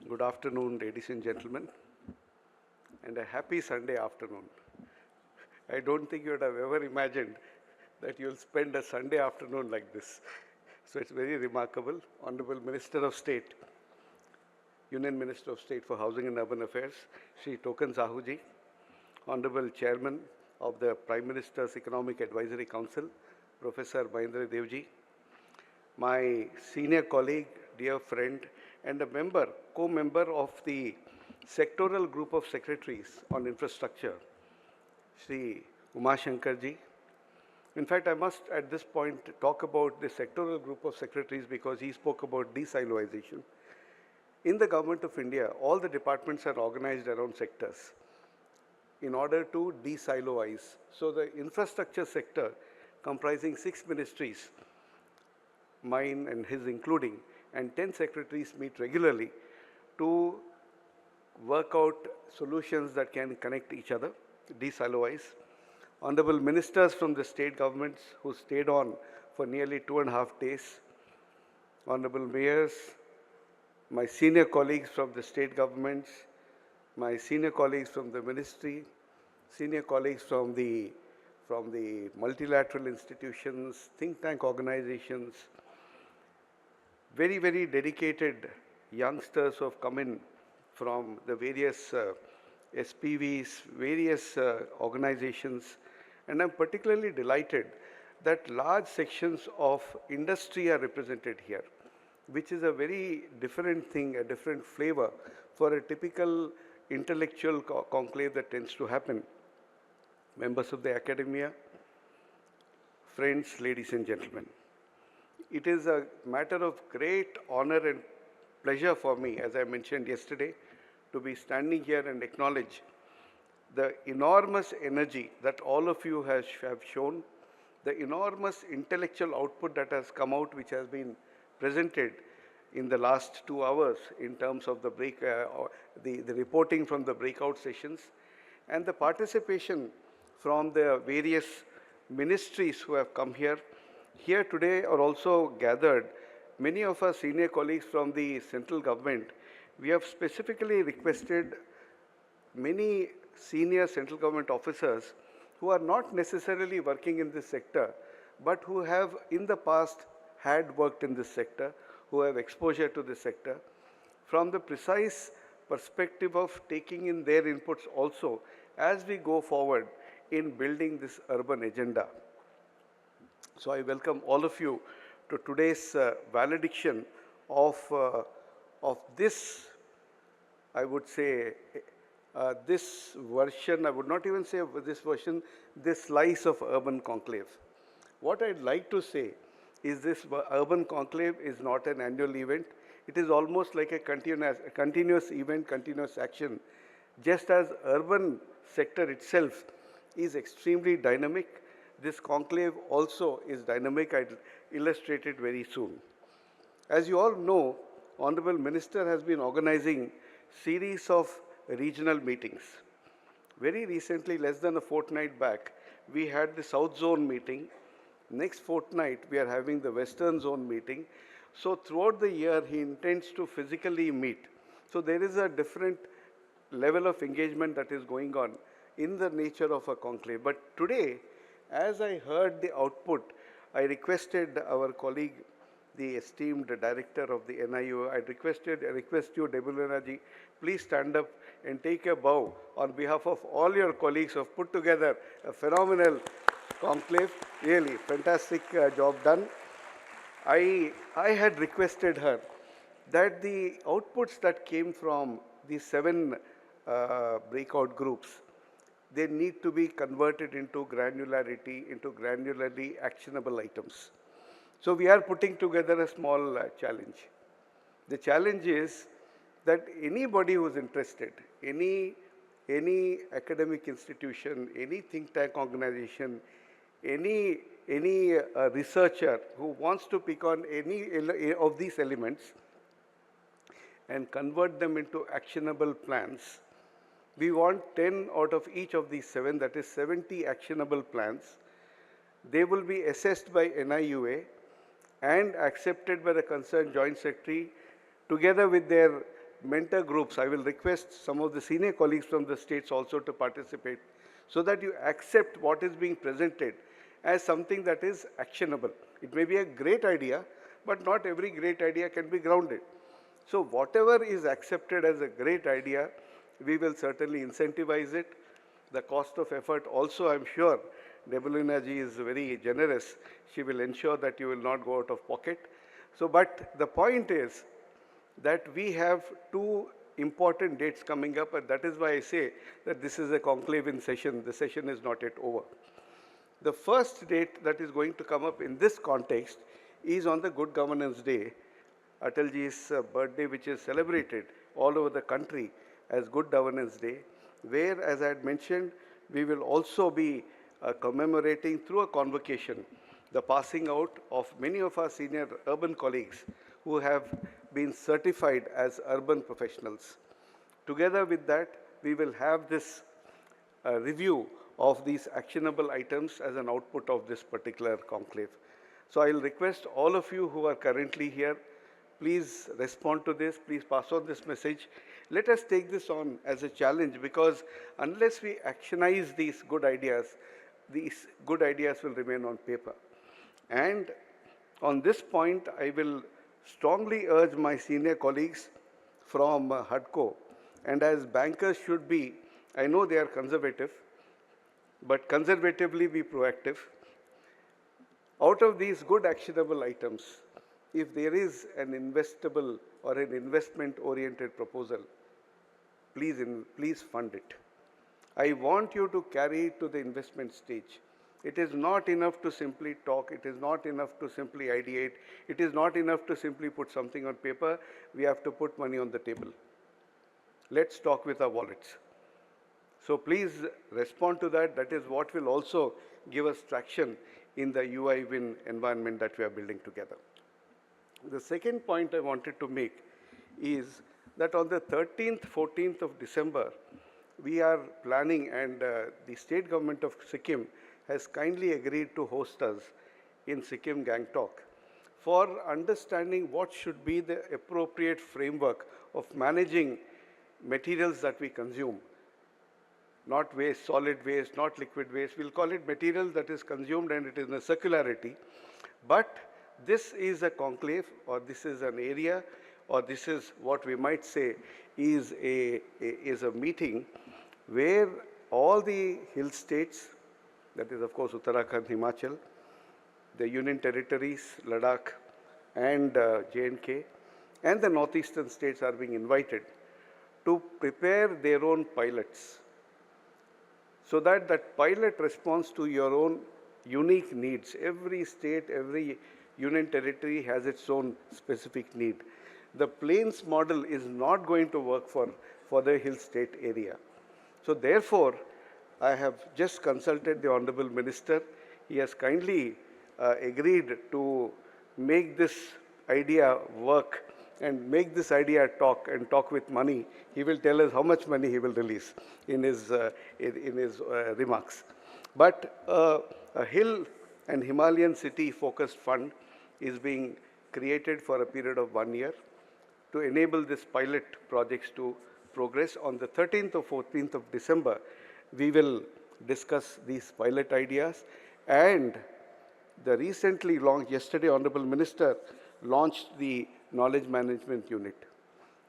Good afternoon, ladies and gentlemen, and a happy Sunday afternoon. I don't think you would have ever imagined that you'll spend a Sunday afternoon like this. So it's very remarkable. Honorable Minister of State, Union Minister of State for Housing and Urban Affairs, Shri Tokan Sahuji, Honorable Chairman of the Prime Minister's Economic Advisory Council, Professor Mahendra Devji, my senior colleague, dear friend, and a member, co-member of the sectoral group of secretaries on infrastructure, Sri Umashankarji. In fact, I must at this point talk about the sectoral group of secretaries because he spoke about de-siloization. In the Government of India, all the departments are organized around sectors in order to de-siloize. So the infrastructure sector, comprising 6 ministries, mine and his including, and 10 secretaries meet regularly to work out solutions that can connect each other, de-siloize. Honorable ministers from the state governments who stayed on for nearly 2.5 days, honorable mayors, my senior colleagues from the state governments, my senior colleagues from the ministry, senior colleagues from the multilateral institutions, think tank organizations, very, very dedicated youngsters who have come in from the various SPVs, various organizations, and I'm particularly delighted that large sections of industry are represented here, which is a very different thing, a different flavor for a typical intellectual conclave that tends to happen. Members of the academia, friends, ladies and gentlemen. It is a matter of great honor and pleasure for me, as I mentioned yesterday, to be standing here and acknowledge the enormous energy that all of you have shown, the enormous intellectual output that has come out, which has been presented in the last 2 hours in terms of the reporting from the breakout sessions, and the participation from the various ministries who have come here. Here today are also gathered many of our senior colleagues from the central government. We have specifically requested many senior central government officers who are not necessarily working in this sector, but who have in the past had worked in this sector, who have exposure to this sector, from the precise perspective of taking in their inputs also as we go forward in building this urban agenda. So I welcome all of you to today's valediction of this, I would say, this version, I would not even say this version, this slice of urban conclave. What I'd like to say is this urban conclave is not an annual event. It is almost like a continuous event, continuous action. Just as urban sector itself is extremely dynamic, this conclave also is dynamic. I'll illustrate it very soon. As you all know, Honorable Minister has been organizing series of regional meetings. Very recently, less than a fortnight back, we had the South Zone meeting. Next fortnight, we are having the Western Zone meeting. So throughout the year, he intends to physically meet. So there is a different level of engagement that is going on in the nature of a conclave. But today, as I heard the output, I requested our colleague, the esteemed director of the NIUA, I request you, Debulena ji, please stand up and take a bow on behalf of all your colleagues who have put together a phenomenal conclave. Really, fantastic job done. I had requested her that the outputs that came from the 7 breakout groups, they need to be converted into granularity, into granularly actionable items. So we are putting together a small challenge. The challenge is that anybody who is interested, any academic institution, any think tank organization, any researcher who wants to pick on any of these elements and convert them into actionable plans, we want 10 out of each of these 7, that is 70 actionable plans. They will be assessed by NIUA and accepted by the concerned Joint Secretary together with their mentor groups. I will request some of the senior colleagues from the states also to participate so that you accept what is being presented as something that is actionable. It may be a great idea, but not every great idea can be grounded. So whatever is accepted as a great idea, we will certainly incentivize it. The cost of effort also, I'm sure, Debulina ji is very generous. She will ensure that you will not go out of pocket. So, but the point is that we have two important dates coming up, and that is why I say that this is a conclave in session. The session is not yet over. The first date that is going to come up in this context is on the Good Governance Day, Atalji's birthday, which is celebrated all over the country as Good Governance Day, where, as I had mentioned, we will also be commemorating through a convocation the passing out of many of our senior urban colleagues who have been certified as urban professionals. Together with that, we will have this review of these actionable items as an output of this particular conclave. So I'll request all of you who are currently here, please respond to this, please pass on this message. Let us take this on as a challenge, because unless we actionize these good ideas will remain on paper. And on this point, I will strongly urge my senior colleagues from HUDCO, and as bankers should be, I know they are conservative, but conservatively be proactive. Out of these good actionable items, if there is an investable or an investment-oriented proposal, please fund it. I want you to carry it to the investment stage. It is not enough to simply talk. It is not enough to simply ideate. It is not enough to simply put something on paper. We have to put money on the table. Let's talk with our wallets. So please respond to that. That is what will also give us traction in the UI win environment that we are building together. The second point I wanted to make is that on the 13th, 14th of December, we are planning, and the state government of Sikkim has kindly agreed to host us in Sikkim Gangtok for understanding what should be the appropriate framework of managing materials that we consume. Not waste, solid waste, not liquid waste. We'll call it material that is consumed and it is in a circularity. But this is a conclave, or this is an area, or this is what we might say is a meeting where all the hill states, that is of course Uttarakhand, Himachal, the Union Territories, Ladakh and J&K, and the northeastern states are being invited to prepare their own pilots, so that that pilot responds to your own unique needs. Every state, every Union Territory has its own specific need. The plains model is not going to work for the hill state area. So therefore, I have just consulted the Honorable Minister. He has kindly agreed to make this idea work and make this idea talk, and talk with money. He will tell us how much money he will release in his remarks. But a hill and Himalayan city focused fund is being created for a period of 1 year to enable this pilot projects to progress. On the 13th or 14th of December, we will discuss these pilot ideas. And the recently launched, yesterday Honorable Minister launched the Knowledge Management Unit.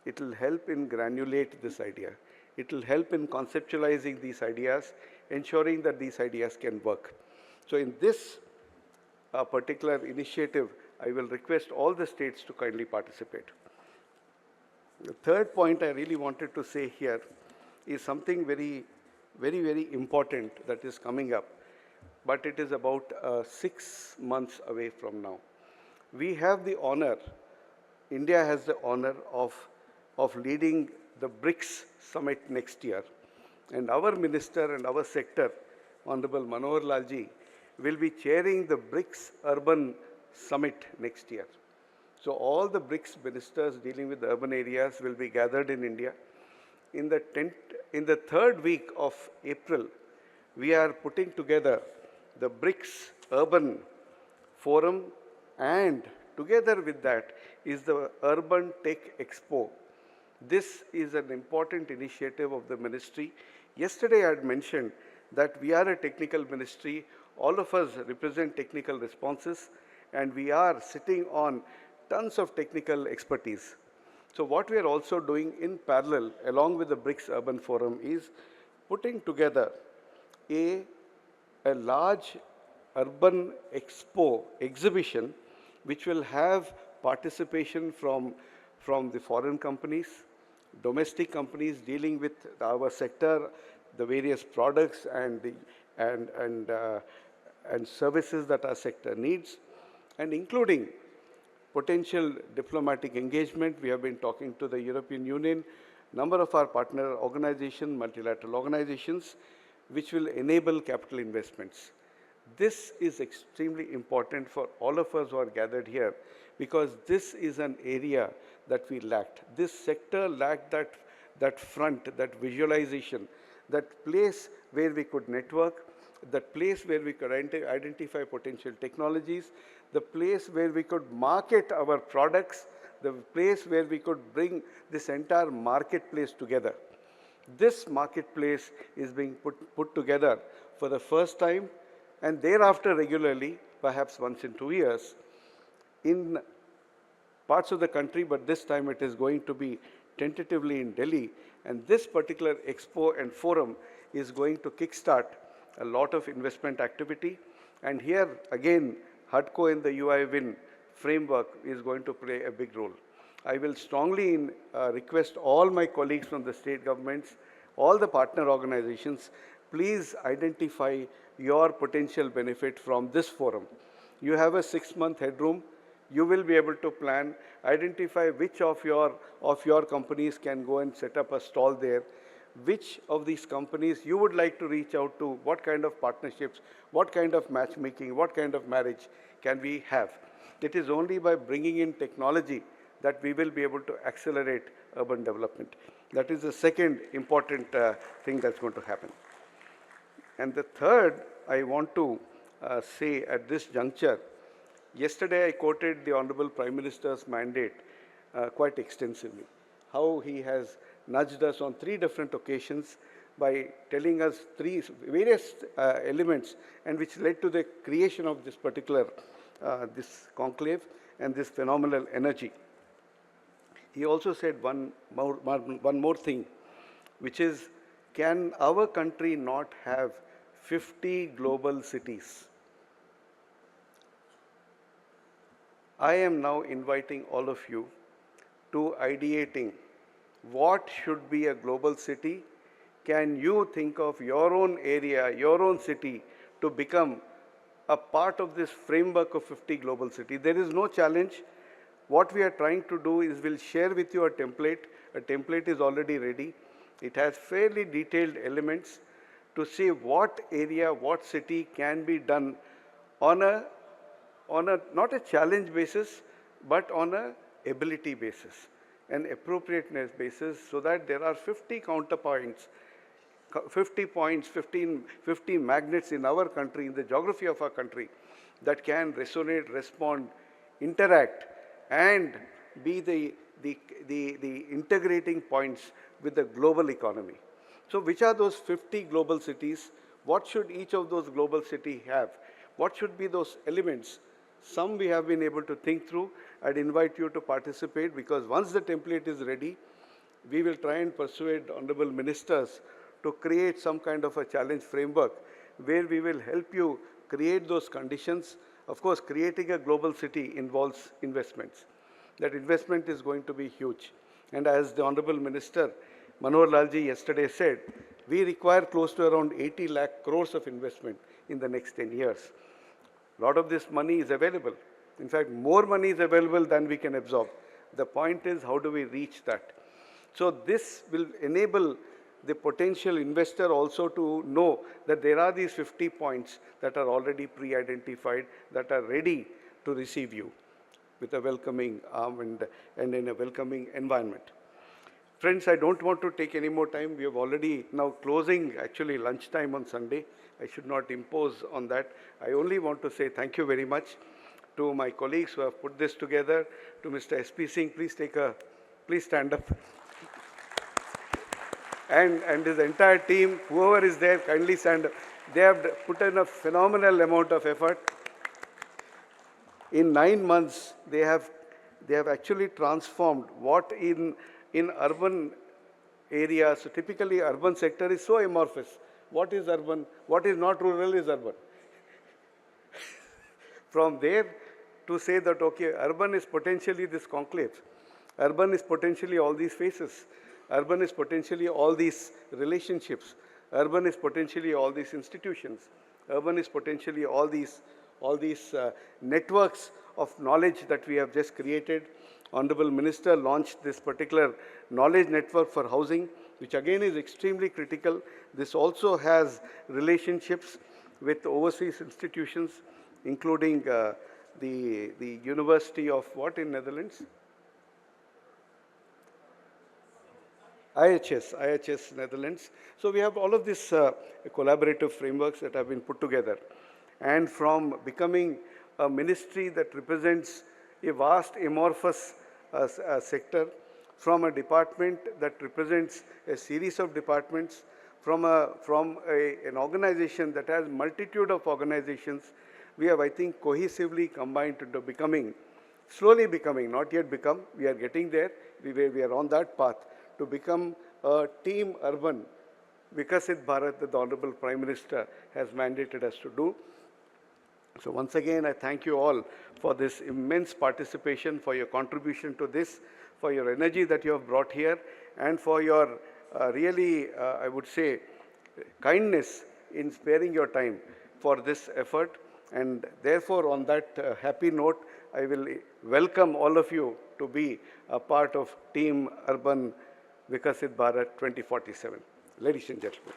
It will help in granulate this idea. It will help in conceptualizing these ideas, ensuring that these ideas can work. So in this particular initiative, I will request all the states to kindly participate. The third point I really wanted to say here is something very important that is coming up, but it is about 6 months away from now. We have the honor, India has the honor of leading the BRICS summit next year. And our minister and our sector, Honorable Manohar Lalji, will be chairing the BRICS Urban Summit next year. So all the BRICS ministers dealing with the urban areas will be gathered in India. In the third week of April, we are putting together the BRICS Urban Forum, and together with that is the Urban Tech Expo, This is an important initiative of the ministry. Yesterday I had mentioned that we are a technical ministry. All of us represent technical responses, and we are sitting on tons of technical expertise. So what we are also doing in parallel, along with the BRICS Urban Forum, is putting together a large urban expo exhibition which will have participation from the foreign companies, domestic companies dealing with our sector, the various products and services that our sector needs, and including potential diplomatic engagement. We have been talking to the European Union, number of our partner organizations, multilateral organizations, which will enable capital investments. This is extremely important for all of us who are gathered here, because this is an area that we lacked. This sector lacked that front, that visualization, that place where we could network, that place where we could identify potential technologies, the place where we could market our products, the place where we could bring this entire marketplace together. This marketplace is being put together for the first time, and thereafter regularly, perhaps once in 2 years, in parts of the country, but this time it is going to be tentatively in Delhi. And this particular expo and forum is going to kickstart a lot of investment activity. And here, again, HUDCO in the UI-WIN framework is going to play a big role. I will strongly request all my colleagues from the state governments, all the partner organizations, please identify your potential benefit from this forum. You have a 6-month headroom. You will be able to plan, identify which of your companies can go and set up a stall there, which of these companies you would like to reach out to, what kind of partnerships, what kind of matchmaking, what kind of marriage can we have. It is only by bringing in technology that we will be able to accelerate urban development. That is the second important thing that's going to happen. And the third, I want to say at this juncture, yesterday I quoted the Honorable Prime Minister's mandate quite extensively, how he has nudged us on 3 different occasions by telling us 3 various elements, and which led to the creation of this particular this conclave and this phenomenal energy. He also said one more thing, which is, can our country not have 50 global cities? I am now inviting all of you to ideating what should be a global city. Can you think of your own area, your own city, to become a part of this framework of 50 global cities? There is no challenge. What we are trying to do is we'll share with you a template. A template is already ready. It has fairly detailed elements to see what area, what city can be done on a not a challenge basis, but on a ability basis, an appropriateness basis, so that there are 50 counterpoints, 50 points, 50 magnets in our country, in the geography of our country, that can resonate, respond, interact, and be the integrating points with the global economy. So which are those 50 global cities? What should each of those global cities have? What should be those elements? Some we have been able to think through. I'd invite you to participate, because once the template is ready, we will try and persuade honorable ministers to create some kind of a challenge framework where we will help you create those conditions. Of course, creating a global city involves investments. That investment is going to be huge. And as the honorable minister, Manohar Lalji, yesterday said, we require close to around 80 lakh crores of investment in the next 10 years. A lot of this money is available. In fact, more money is available than we can absorb. The point is, how do we reach that? So this will enable the potential investor also to know that there are these 50 points that are already pre-identified, that are ready to receive you with a welcoming arm and in a welcoming environment. Friends, I don't want to take any more time. We have already now closing actually lunchtime on Sunday. I should not impose on that. I only want to say thank you very much to my colleagues who have put this together. To Mr. S.P. Singh, please stand up. and his entire team, whoever is there, kindly stand up. They have put in a phenomenal amount of effort. In 9 months, they have actually transformed what in urban areas. So typically, urban sector is so amorphous. What is urban? What is not rural is urban. From there to say that, okay, urban is potentially this conclave. Urban is potentially all these faces. Urban is potentially all these relationships. Urban is potentially all these institutions. Urban is potentially all these networks of knowledge that we have just created. Honorable Minister launched this particular knowledge network for housing, which again is extremely critical. This also has relationships with overseas institutions, including the University of what in Netherlands? IHS Netherlands. So we have all of these collaborative frameworks that have been put together. And from becoming a ministry that represents a vast amorphous sector, from a department that represents a series of departments, from an organization that has multitude of organizations, we have, I think, cohesively combined into becoming, slowly becoming, not yet become, we are getting there, we are on that path, to become a team urban Vikasit Bharat that the Honorable Prime Minister has mandated us to do. So once again, I thank you all for this immense participation, for your contribution to this, for your energy that you have brought here, and for your really, I would say, kindness in sparing your time for this effort. And therefore, on that happy note, I will welcome all of you to be a part of Team Urban Vikasit Bharat 2047. Ladies and gentlemen.